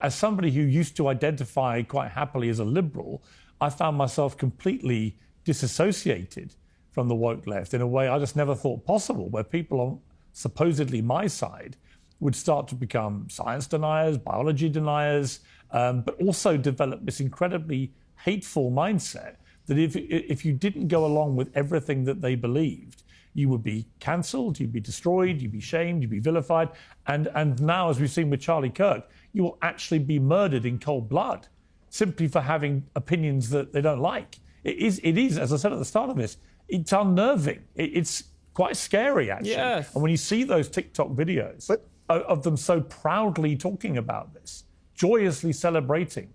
As somebody who used to identify quite happily as a liberal, I found myself completely disassociated from the woke left in a way I just never thought possible, where people on supposedly my side would start to become science deniers, biology deniers, but also develop this incredibly hateful mindset that if you didn't go along with everything that they believed, you would be cancelled, you'd be destroyed, you'd be shamed, you'd be vilified. And now, as we've seen with Charlie Kirk, you will actually be murdered in cold blood simply for having opinions that they don't like. It is, as I said at the start of this, it's unnerving. It's quite scary, actually. Yes. And when you see those TikTok videos of them so proudly talking about this, joyously celebrating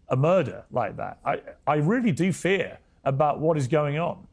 a murder like that, I really do fear about what is going on.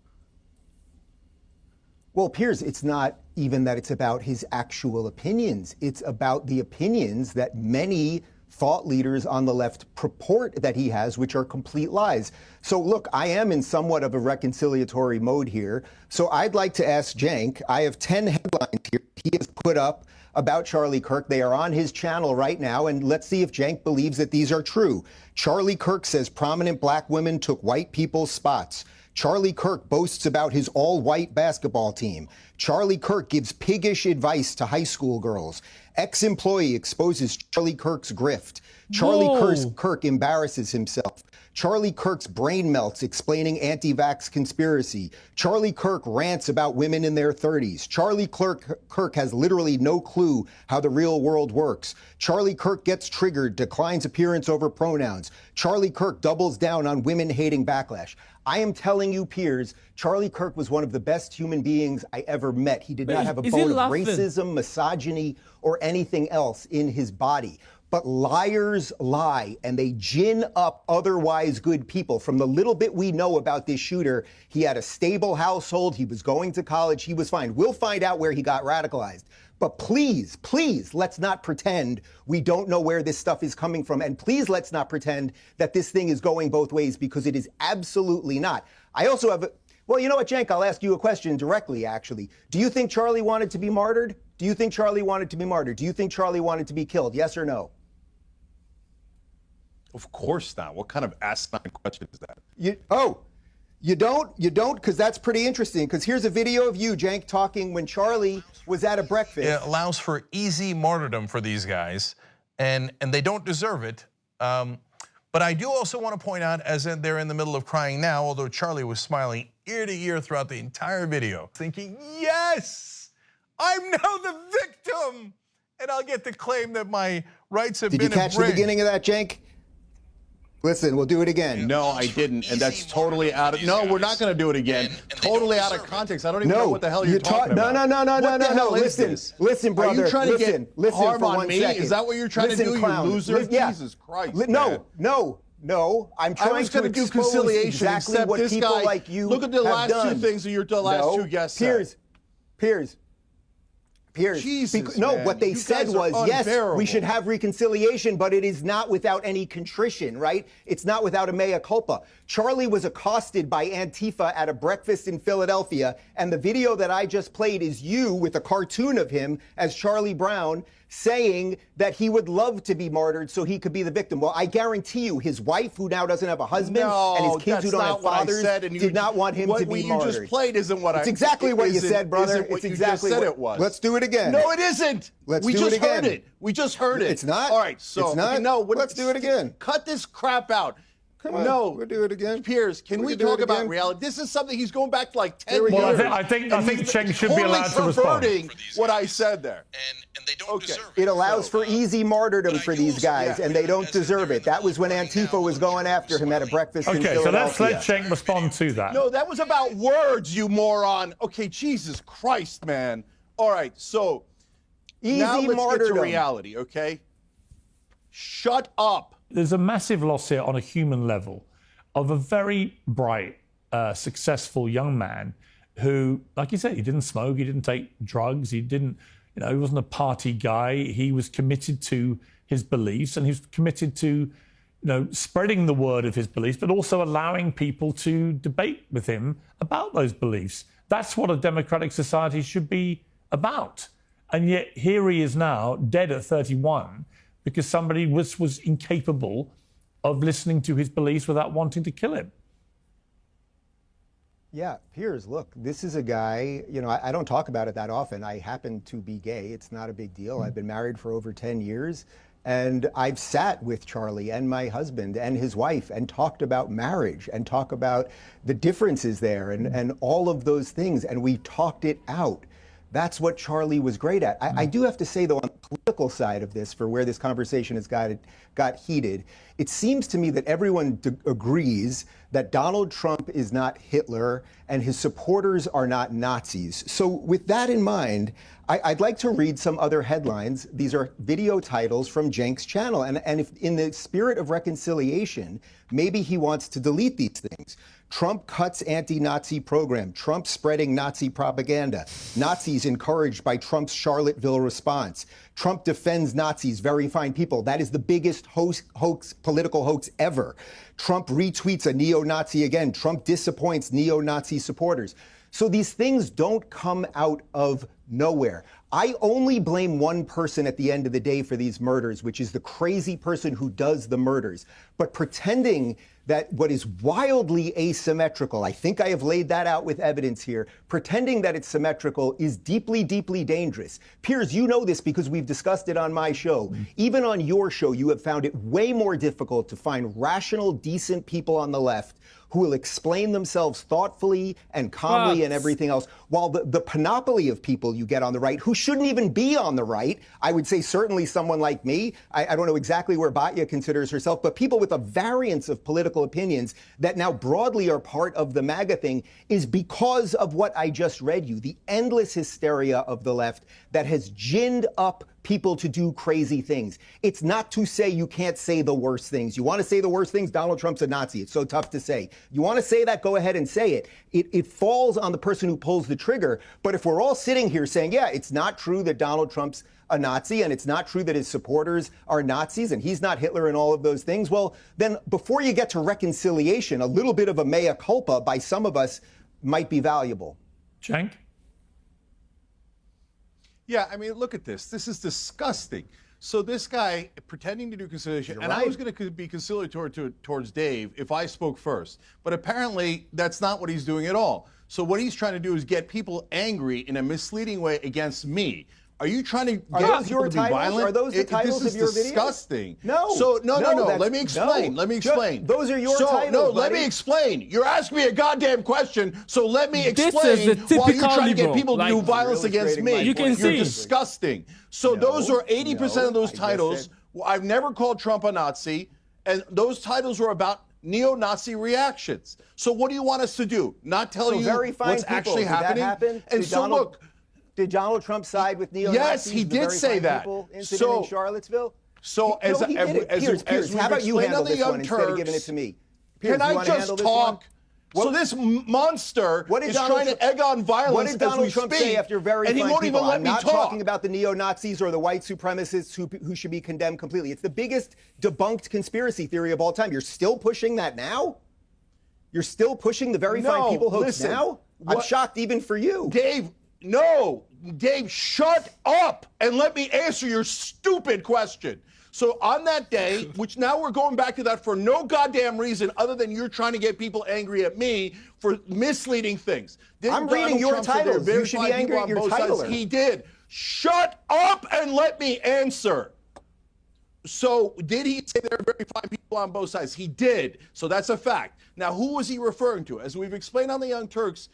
Well, Piers, it's not even that it's about his actual opinions. It's about the opinions that many thought leaders on the left purport that he has, which are complete lies. So look, I am in somewhat of a reconciliatory mode here. So I'd like to ask Cenk, I have 10 headlines here he has put up about Charlie Kirk. They are on his channel right now, and let's see if Cenk believes that these are true. Charlie Kirk says prominent black women took white people's spots. Charlie Kirk boasts about his all-white basketball team. Charlie Kirk gives piggish advice to high school girls. Ex-employee exposes Charlie Kirk's grift. Charlie Kirk embarrasses himself. Charlie Kirk's brain melts explaining anti-vax conspiracy. Charlie Kirk rants about women in their 30s. Charlie Kirk has literally no clue how the real world works. Charlie Kirk gets triggered, declines appearance over pronouns. Charlie Kirk doubles down on women-hating backlash. I am telling you, Piers, Charlie Kirk was one of the best human beings I ever met. He did not have a bone of racism, misogyny, or anything else in his body. But liars lie, and they gin up otherwise good people. From the little bit we know about this shooter, he had a stable household, he was going to college, he was fine. We'll find out where he got radicalized. But please, please, let's not pretend we don't know where this stuff is coming from. And please, let's not pretend that this thing is going both ways, because it is absolutely not. I also have well, you know what, Cenk, I'll ask you a question directly, actually. Do you think Charlie wanted to be martyred? Do you think Charlie wanted to be martyred? Do you think Charlie wanted to be killed? Yes or no? Of course not. What kind of asinine question is that? You don't? Because that's pretty interesting. Because here's a video of you, Cenk, talking when Charlie was at a breakfast. It allows for easy martyrdom for these guys, and they don't deserve it. But I do also want to point out, as they're in the middle of crying now, although Charlie was smiling ear to ear throughout the entire video, thinking, yes, I'm now the victim, and I'll get to claim that my rights have been abridged. Did you catch the beginning of that, Cenk? Listen, we'll do it again. No, I didn't, and that's totally out of. No, we're not going to do it again. Totally out of context. I don't even know what the hell you're talking about. No. Listen, brother. Are you trying to get harm on me? Second. Is that what you're trying to do, you loser? Jesus Christ. No. I'm trying to do conciliation. Exactly what this people guy, like you look at the last have done. two things of your last two guests said. Piers. Jesus, what they said was, yes, we should have reconciliation, but it is not without any contrition, right? It's not without a mea culpa. Charlie was accosted by Antifa at a breakfast in Philadelphia, and the video that I just played is you with a cartoon of him as Charlie Brown saying that he would love to be martyred so he could be the victim. Well, I guarantee you, his wife, who now doesn't have a husband, and his kids who don't have fathers, did not want him to be martyred. What you just played isn't what I... It's exactly what you said, brother. It's exactly what it was. Let's do it again. No, it isn't. We just heard it. We just heard it. It's not? All right, so... It's not? No, let's do it again. Cut this crap out. Come on, we'll do it again. Piers, can we talk about reality? This is something he's going back to like 10 years. Well, I think Cenk should be allowed to respond. What I said there. And they don't deserve it. It allows for easy martyrdom for these guys, and they don't deserve it. That was when Antifa was going after him at a breakfast in Philadelphia. So let's let Cenk respond to that. No, that was about words, you moron. Okay, Jesus Christ, man. All right, so now let's get to reality, okay? Shut up. There's a massive loss here on a human level of a very bright, successful young man who, like you said, he didn't smoke, he didn't take drugs, he wasn't a party guy. He was committed to his beliefs, and he was committed to, spreading the word of his beliefs, but also allowing people to debate with him about those beliefs. That's what a democratic society should be about. And yet here he is now, dead at 31, because somebody was incapable of listening to his beliefs without wanting to kill him. Yeah, Piers, look, this is a guy, you know, I don't talk about it that often. I happen to be gay. It's not a big deal. I've been married for over 10 years. And I've sat with Charlie and my husband and his wife and talked about marriage and talk about the differences there and all of those things. And we talked it out. That's what Charlie was great at. I do have to say, though, on the political side of this, for where this conversation has got heated, it seems to me that everyone agrees that Donald Trump is not Hitler and his supporters are not Nazis. So with that in mind, I'd like to read some other headlines. These are video titles from Cenk's channel. And if in the spirit of reconciliation, maybe he wants to delete these things. Trump cuts anti-Nazi program. Trump spreading Nazi propaganda. Nazis encouraged by Trump's Charlottesville response. Trump defends Nazis, very fine people. That is the biggest political hoax ever. Trump retweets a neo-Nazi again. Trump disappoints neo-Nazi supporters. So these things don't come out of nowhere. I only blame one person at the end of the day for these murders, which is the crazy person who does the murders. But pretending that what is wildly asymmetrical, I think I have laid that out with evidence here, pretending that it's symmetrical is deeply, deeply dangerous. Piers, you know this because we've discussed it on my show. Even on your show, you have found it way more difficult to find rational, decent people on the left who will explain themselves thoughtfully and calmly and everything else, while the panoply of people you get on the right who shouldn't even be on the right, I would say certainly someone like me, I don't know exactly where Batya considers herself, but people with a variance of political opinions that now broadly are part of the MAGA thing is because of what I just read you, the endless hysteria of the left that has ginned up people to do crazy things. It's not to say you can't say the worst things. You want to say the worst things? Donald Trump's a Nazi. It's so tough to say. You want to say that? Go ahead and say it. It falls on the person who pulls the trigger. But if we're all sitting here saying, yeah, it's not true that Donald Trump's a Nazi and it's not true that his supporters are Nazis and he's not Hitler and all of those things, well, then before you get to reconciliation, a little bit of a mea culpa by some of us might be valuable. Cenk? Yeah, I mean, look at this. This is disgusting. So this guy pretending to do conciliation, and I was going to be conciliatory towards Dave if I spoke first, but apparently that's not what he's doing at all. So what he's trying to do is get people angry in a misleading way against me. Are you trying to get people to be violent? Are those the titles of your videos? This is disgusting. No. So no. Let me explain. Let me explain. Those are your titles. No, buddy. let me explain. You're asking me a goddamn question, so let me explain This is while you're trying to get liberal. people to do Like, violence against me. You can see. You're disgusting. So those are 80% of those titles. I've never called Trump a Nazi, and those titles were about neo-Nazi reactions. So what do you want us to do? Not tell you what's actually happening? And so look. Did Donald Trump side with neo-Nazis? Yes, he did say that. Incident in Charlottesville? So as Piers, how about you handle this one instead of giving it to me? Piers, can I just talk? So this monster is trying to egg on violence. What did Donald Trump say after very fine people? And he won't even let I'm me not talk. talking about the neo-Nazis or the white supremacists who should be condemned completely. It's the biggest debunked conspiracy theory of all time. You're still pushing that now? You're still pushing the very fine people hoax now? I'm shocked even for you. Dave, shut up and let me answer your stupid question. So on that day, which now we're going back to that for no goddamn reason other than you're trying to get people angry at me for misleading things. I'm reading your titles. You should be angry at your titler. He did. Shut up and let me answer. So did he say there are very fine people on both sides? He did. So that's a fact. Now, who was he referring to? As we've explained on the Young Turks,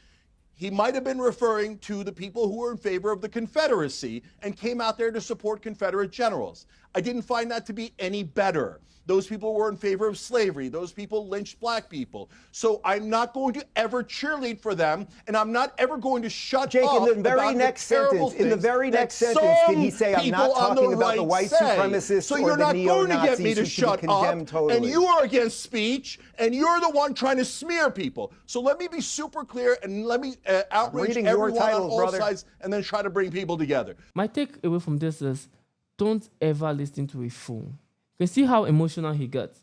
he might have been referring to the people who were in favor of the Confederacy and came out there to support Confederate generals. I didn't find that to be any better. Those people were in favor of slavery. Those people lynched black people. So I'm not going to ever cheerlead for them, and I'm not ever going to shut Jake, up in the very about next the terrible sentence, in the very next that sentence, did he some say, I'm not people on talking the about the right white say. supremacists So or you're the not going to get me neo-Nazis to who should be shut up, condemned totally. and you are against speech, and you're the one trying to smear people. So let me be super clear, and let me outrage everyone on all sides, and then try to bring people together. My take away from this is, don't ever listen to a fool. You can see how emotional he gets.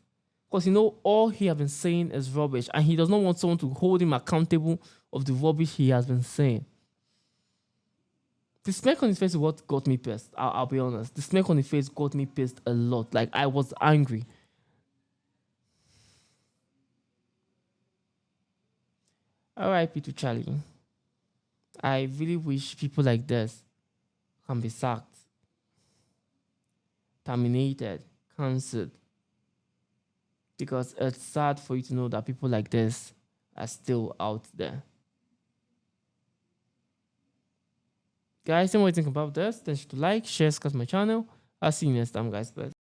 Because all he has been saying is rubbish, and he does not want someone to hold him accountable of the rubbish he has been saying. The smirk on his face is what got me pissed. I'll be honest. The smirk on his face got me pissed a lot. Like, I was angry. R.I.P. to Charlie. I really wish people like this can be sacked, terminated, cancelled. Because it's sad for you to know that people like this are still out there. Guys, tell me what you think about this. Don't forget to like, share, subscribe to my channel. I'll see you next time, guys. Bye.